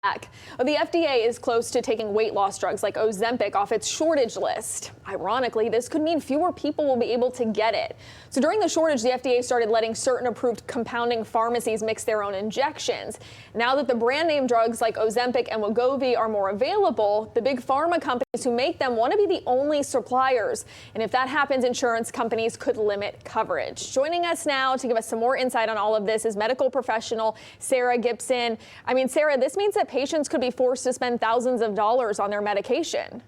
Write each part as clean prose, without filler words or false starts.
The FDA is close to taking weight loss drugs like Ozempic off its shortage list. Ironically, this could mean fewer people will be able to get it. So during the shortage, the FDA started letting certain approved compounding pharmacies mix their own injections. Now that the brand name drugs like Ozempic and Wegovy are more available, the big pharma companies who make them want to be the only suppliers. And if that happens, insurance companies could limit coverage. Joining us now to give us some more insight on all of this is medical professional Sarah Gibson. Sarah, this means that patients could be forced to spend thousands of dollars on their medication.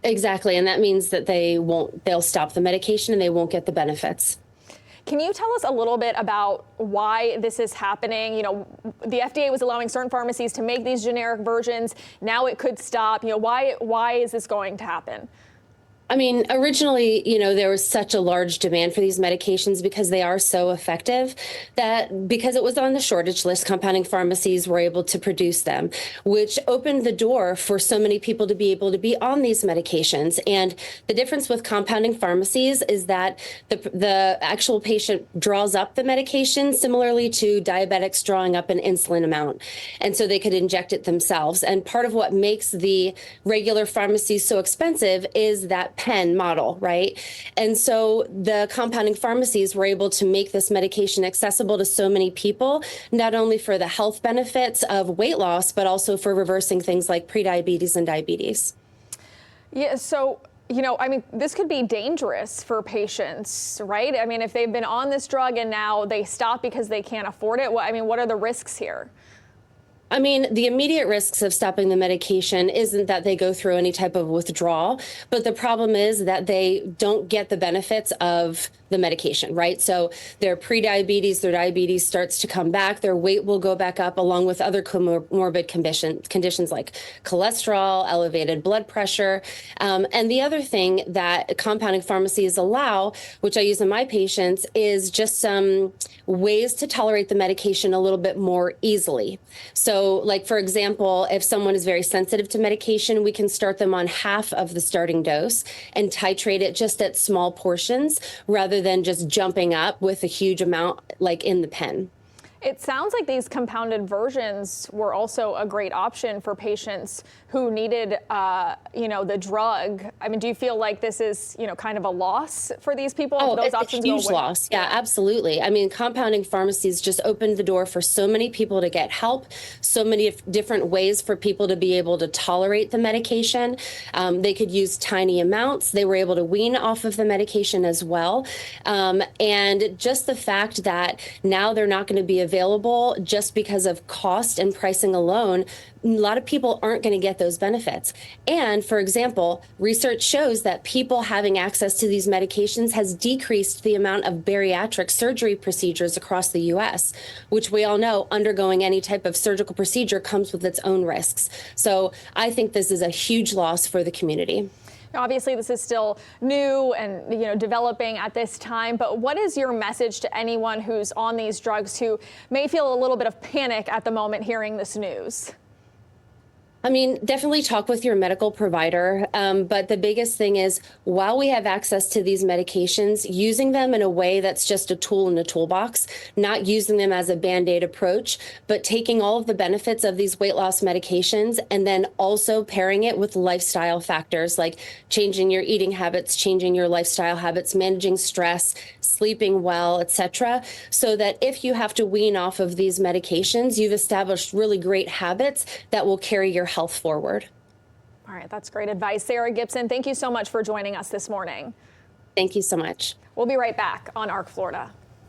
Exactly. And that means that they'll stop the medication and they won't get the benefits. Can you tell us a little bit about why this is happening? The FDA was allowing certain pharmacies to make these generic versions. Now it could stop. Why is this going to happen? Originally, there was such a large demand for these medications because they are so effective that because it was on the shortage list, compounding pharmacies were able to produce them, which opened the door for so many people to be able to be on these medications. And the difference with compounding pharmacies is that the actual patient draws up the medication similarly to diabetics drawing up an insulin amount. And so they could inject it themselves. And part of what makes the regular pharmacies so expensive is that pen model, right? And so the compounding pharmacies were able to make this medication accessible to so many people, not only for the health benefits of weight loss, but also for reversing things like prediabetes and diabetes. Yeah, so this could be dangerous for patients, right? If they've been on this drug and now they stop because they can't afford it, what are the risks here? The immediate risks of stopping the medication isn't that they go through any type of withdrawal, but the problem is that they don't get the benefits of the medication, right? So their prediabetes, their diabetes starts to come back, their weight will go back up along with other comorbid conditions like cholesterol, elevated blood pressure. And the other thing that compounding pharmacies allow, which I use in my patients, is just some ways to tolerate the medication a little bit more easily. So like, for example, if someone is very sensitive to medication, we can start them on half of the starting dose and titrate it just at small portions rather than just jumping up with a huge amount like in the pen. It sounds like these compounded versions were also a great option for patients who needed, the drug. Do you feel like this is, kind of a loss for these people? Oh, it's a huge loss. Yeah, absolutely. Compounding pharmacies just opened the door for so many people to get help, so many different ways for people to be able to tolerate the medication. They could use tiny amounts. They were able to wean off of the medication as well. And just the fact that now they're not going to be available just because of cost and pricing alone, a lot of people aren't going to get those benefits. And for example, research shows that people having access to these medications has decreased the amount of bariatric surgery procedures across the US, which we all know undergoing any type of surgical procedure comes with its own risks. So I think this is a huge loss for the community. Obviously, this is still new and developing at this time, but what is your message to anyone who's on these drugs who may feel a little bit of panic at the moment hearing this news? Definitely talk with your medical provider. But the biggest thing is, while we have access to these medications, using them in a way that's just a tool in a toolbox, not using them as a Band-Aid approach, but taking all of the benefits of these weight loss medications and then also pairing it with lifestyle factors like changing your eating habits, changing your lifestyle habits, managing stress, sleeping well, etc. So that if you have to wean off of these medications, you've established really great habits that will carry your health forward. All right, that's great advice. Sarah Gibson, thank you so much for joining us this morning. Thank you so much. We'll be right back on ARC Florida.